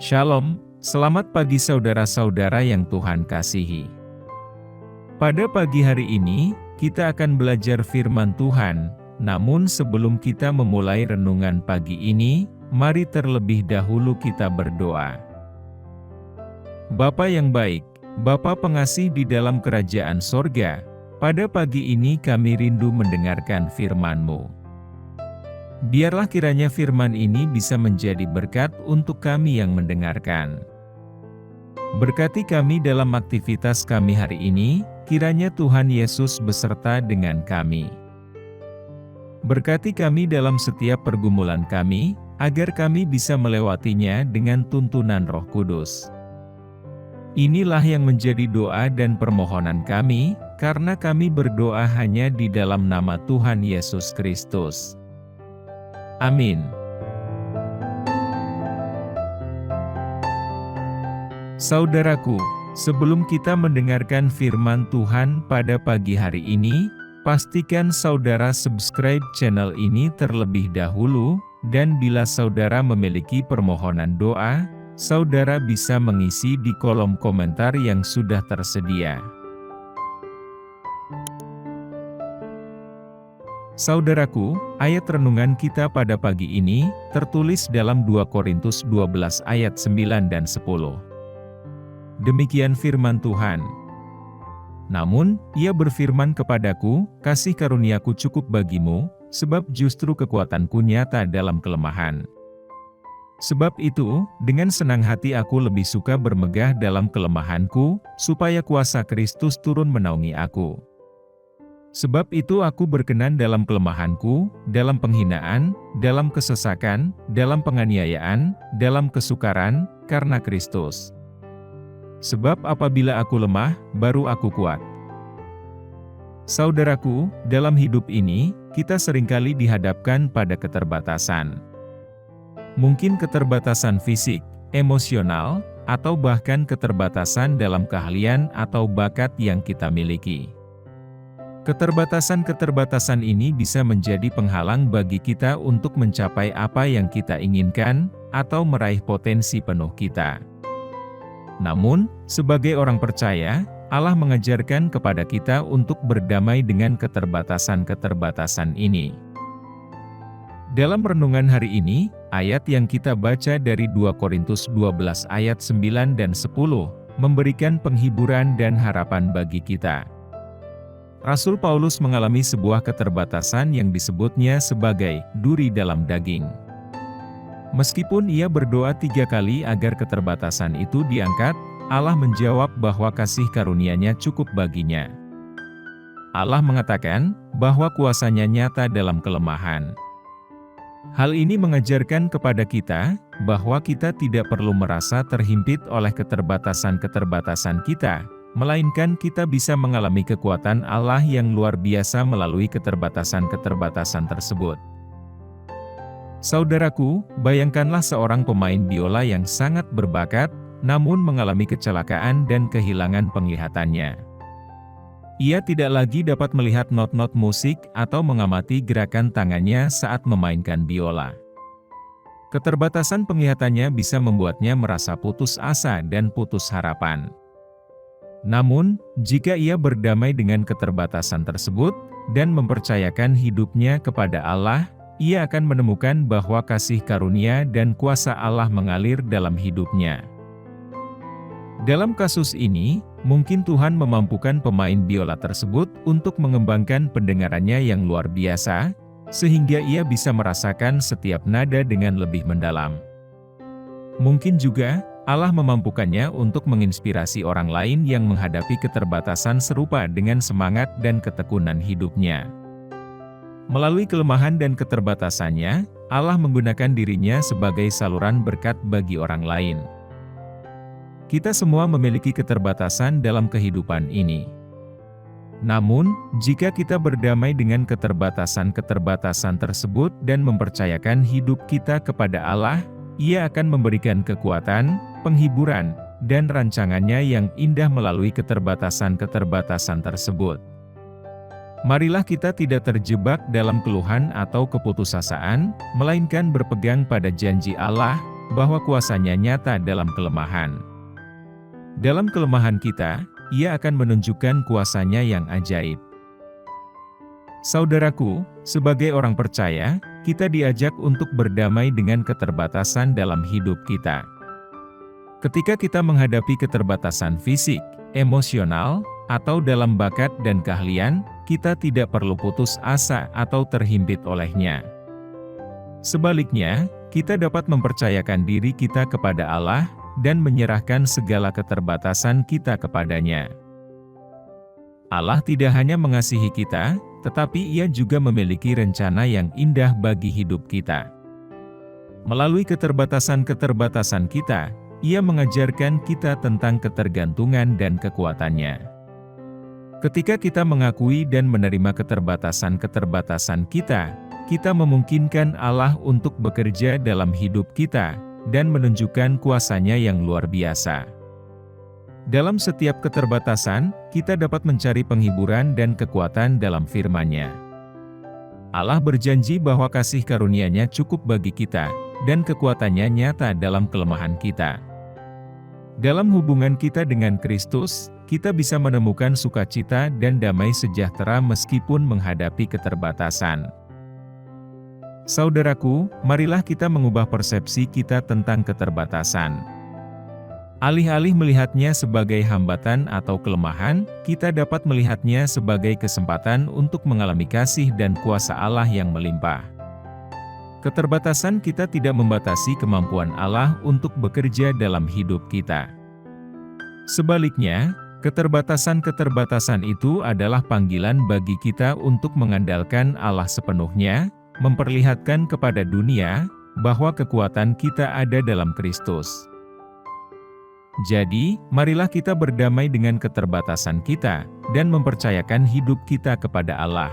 Shalom, selamat pagi saudara-saudara yang Tuhan kasihi. Pada pagi hari ini, kita akan belajar firman Tuhan, namun sebelum kita memulai renungan pagi ini, mari terlebih dahulu kita berdoa. Bapa yang baik, Bapa pengasih di dalam kerajaan sorga, pada pagi ini kami rindu mendengarkan firman-Mu. Biarlah kiranya firman ini bisa menjadi berkat untuk kami yang mendengarkan. Berkati kami dalam aktivitas kami hari ini, kiranya Tuhan Yesus beserta dengan kami. Berkati kami dalam setiap pergumulan kami, agar kami bisa melewatinya dengan tuntunan Roh Kudus. Inilah yang menjadi doa dan permohonan kami, karena kami berdoa hanya di dalam nama Tuhan Yesus Kristus. Amin. Saudaraku, sebelum kita mendengarkan firman Tuhan pada pagi hari ini, pastikan saudara subscribe channel ini terlebih dahulu, dan bila saudara memiliki permohonan doa, saudara bisa mengisi di kolom komentar yang sudah tersedia. Saudaraku, ayat renungan kita pada pagi ini, tertulis dalam 2 Korintus 12 ayat 9 dan 10. Demikian firman Tuhan. Namun, ia berfirman kepadaku, kasih karuniaku cukup bagimu, sebab justru kekuatanku nyata dalam kelemahan. Sebab itu, dengan senang hati aku lebih suka bermegah dalam kelemahanku, supaya kuasa Kristus turun menaungi aku. Sebab itu aku berkenan dalam kelemahanku, dalam penghinaan, dalam kesesakan, dalam penganiayaan, dalam kesukaran, karena Kristus. Sebab apabila aku lemah, baru aku kuat. Saudaraku, dalam hidup ini, kita seringkali dihadapkan pada keterbatasan. Mungkin keterbatasan fisik, emosional, atau bahkan keterbatasan dalam keahlian atau bakat yang kita miliki. Keterbatasan-keterbatasan ini bisa menjadi penghalang bagi kita untuk mencapai apa yang kita inginkan, atau meraih potensi penuh kita. Namun, sebagai orang percaya, Allah mengajarkan kepada kita untuk berdamai dengan keterbatasan-keterbatasan ini. Dalam renungan hari ini, ayat yang kita baca dari 2 Korintus 12 ayat 9 dan 10, memberikan penghiburan dan harapan bagi kita. Rasul Paulus mengalami sebuah keterbatasan yang disebutnya sebagai duri dalam daging. Meskipun ia berdoa 3 kali agar keterbatasan itu diangkat, Allah menjawab bahwa kasih karunia-Nya cukup baginya. Allah mengatakan bahwa kuasa-Nya nyata dalam kelemahan. Hal ini mengajarkan kepada kita bahwa kita tidak perlu merasa terhimpit oleh keterbatasan-keterbatasan kita, melainkan kita bisa mengalami kekuatan Allah yang luar biasa melalui keterbatasan-keterbatasan tersebut. Saudaraku, bayangkanlah seorang pemain biola yang sangat berbakat, namun mengalami kecelakaan dan kehilangan penglihatannya. Ia tidak lagi dapat melihat not-not musik atau mengamati gerakan tangannya saat memainkan biola. Keterbatasan penglihatannya bisa membuatnya merasa putus asa dan putus harapan. Namun, jika ia berdamai dengan keterbatasan tersebut, dan mempercayakan hidupnya kepada Allah, ia akan menemukan bahwa kasih karunia dan kuasa Allah mengalir dalam hidupnya. Dalam kasus ini, mungkin Tuhan memampukan pemain biola tersebut untuk mengembangkan pendengarannya yang luar biasa, sehingga ia bisa merasakan setiap nada dengan lebih mendalam. Mungkin juga, Allah memampukannya untuk menginspirasi orang lain yang menghadapi keterbatasan serupa dengan semangat dan ketekunan hidupnya. Melalui kelemahan dan keterbatasannya, Allah menggunakan dirinya sebagai saluran berkat bagi orang lain. Kita semua memiliki keterbatasan dalam kehidupan ini. Namun, jika kita berdamai dengan keterbatasan-keterbatasan tersebut dan mempercayakan hidup kita kepada Allah, Ia akan memberikan kekuatan, penghiburan, dan rancangannya yang indah melalui keterbatasan-keterbatasan tersebut. Marilah kita tidak terjebak dalam keluhan atau keputusasaan, melainkan berpegang pada janji Allah, bahwa kuasa-Nya nyata dalam kelemahan. Dalam kelemahan kita, Ia akan menunjukkan kuasa-Nya yang ajaib. Saudaraku, sebagai orang percaya, kita diajak untuk berdamai dengan keterbatasan dalam hidup kita. Ketika kita menghadapi keterbatasan fisik, emosional, atau dalam bakat dan keahlian, kita tidak perlu putus asa atau terhimpit olehnya. Sebaliknya, kita dapat mempercayakan diri kita kepada Allah dan menyerahkan segala keterbatasan kita kepadanya. Allah tidak hanya mengasihi kita, tetapi Ia juga memiliki rencana yang indah bagi hidup kita. Melalui keterbatasan-keterbatasan kita, Ia mengajarkan kita tentang ketergantungan dan kekuatannya. Ketika kita mengakui dan menerima keterbatasan-keterbatasan kita, kita memungkinkan Allah untuk bekerja dalam hidup kita dan menunjukkan kuasa-Nya yang luar biasa. Dalam setiap keterbatasan, kita dapat mencari penghiburan dan kekuatan dalam firman-Nya. Allah berjanji bahwa kasih karunia-Nya cukup bagi kita, dan kekuatan-Nya nyata dalam kelemahan kita. Dalam hubungan kita dengan Kristus, kita bisa menemukan sukacita dan damai sejahtera meskipun menghadapi keterbatasan. Saudaraku, marilah kita mengubah persepsi kita tentang keterbatasan. Alih-alih melihatnya sebagai hambatan atau kelemahan, kita dapat melihatnya sebagai kesempatan untuk mengalami kasih dan kuasa Allah yang melimpah. Keterbatasan kita tidak membatasi kemampuan Allah untuk bekerja dalam hidup kita. Sebaliknya, keterbatasan-keterbatasan itu adalah panggilan bagi kita untuk mengandalkan Allah sepenuhnya, memperlihatkan kepada dunia bahwa kekuatan kita ada dalam Kristus. Jadi, marilah kita berdamai dengan keterbatasan kita, dan mempercayakan hidup kita kepada Allah.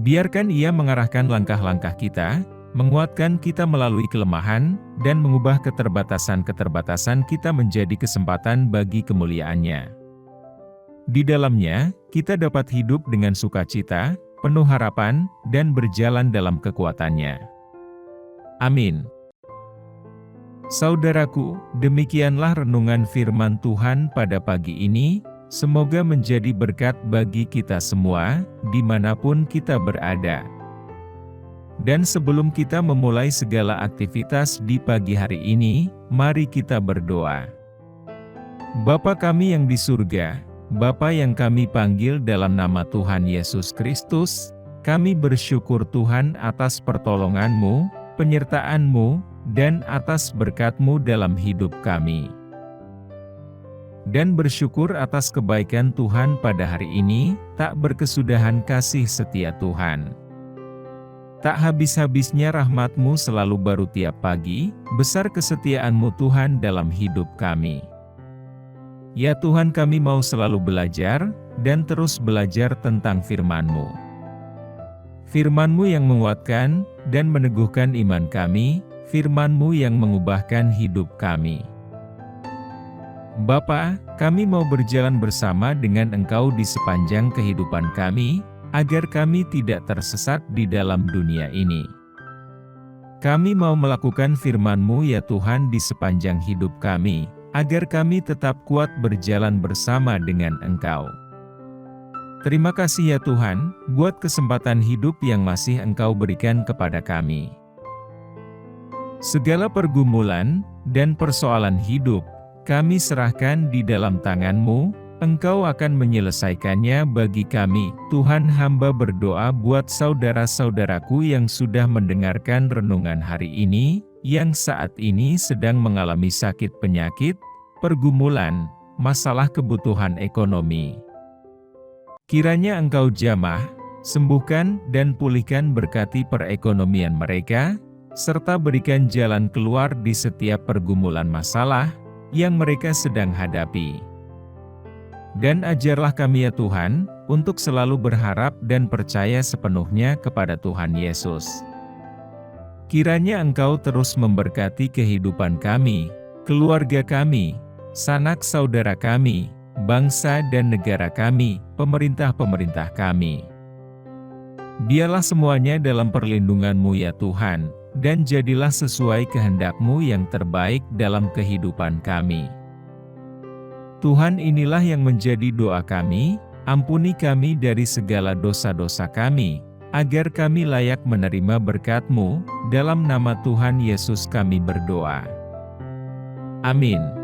Biarkan Ia mengarahkan langkah-langkah kita, menguatkan kita melalui kelemahan, dan mengubah keterbatasan-keterbatasan kita menjadi kesempatan bagi kemuliaan-Nya. Di dalamnya, kita dapat hidup dengan sukacita, penuh harapan, dan berjalan dalam kekuatan-Nya. Amin. Saudaraku, demikianlah renungan firman Tuhan pada pagi ini. Semoga menjadi berkat bagi kita semua, dimanapun kita berada. Dan sebelum kita memulai segala aktivitas di pagi hari ini, mari kita berdoa. Bapa kami yang di surga, Bapa yang kami panggil dalam nama Tuhan Yesus Kristus, kami bersyukur Tuhan atas pertolongan-Mu, penyertaan-Mu, dan atas berkat-Mu dalam hidup kami. Dan bersyukur atas kebaikan Tuhan pada hari ini, tak berkesudahan kasih setia Tuhan. Tak habis-habisnya rahmat-Mu selalu baru tiap pagi, besar kesetiaan-Mu Tuhan dalam hidup kami. Ya Tuhan, kami mau selalu belajar, dan terus belajar tentang firman-Mu. Firman-Mu yang menguatkan, dan meneguhkan iman kami, firman-Mu yang mengubahkan hidup kami. Bapa, kami mau berjalan bersama dengan Engkau di sepanjang kehidupan kami, agar kami tidak tersesat di dalam dunia ini. Kami mau melakukan firman-Mu ya Tuhan di sepanjang hidup kami, agar kami tetap kuat berjalan bersama dengan Engkau. Terima kasih ya Tuhan, buat kesempatan hidup yang masih Engkau berikan kepada kami. Segala pergumulan dan persoalan hidup, kami serahkan di dalam tangan-Mu, Engkau akan menyelesaikannya bagi kami. Tuhan, hamba berdoa buat saudara-saudaraku yang sudah mendengarkan renungan hari ini, yang saat ini sedang mengalami sakit penyakit, pergumulan, masalah kebutuhan ekonomi. Kiranya Engkau jamah, sembuhkan dan pulihkan, berkati perekonomian mereka, serta berikan jalan keluar di setiap pergumulan masalah yang mereka sedang hadapi. Dan ajarlah kami ya Tuhan, untuk selalu berharap dan percaya sepenuhnya kepada Tuhan Yesus. Kiranya Engkau terus memberkati kehidupan kami, keluarga kami, sanak saudara kami, bangsa dan negara kami, pemerintah-pemerintah kami. Biarlah semuanya dalam perlindungan-Mu ya Tuhan, dan jadilah sesuai kehendak-Mu yang terbaik dalam kehidupan kami. Tuhan, inilah yang menjadi doa kami, ampuni kami dari segala dosa-dosa kami, agar kami layak menerima berkat-Mu, dalam nama Tuhan Yesus kami berdoa. Amin.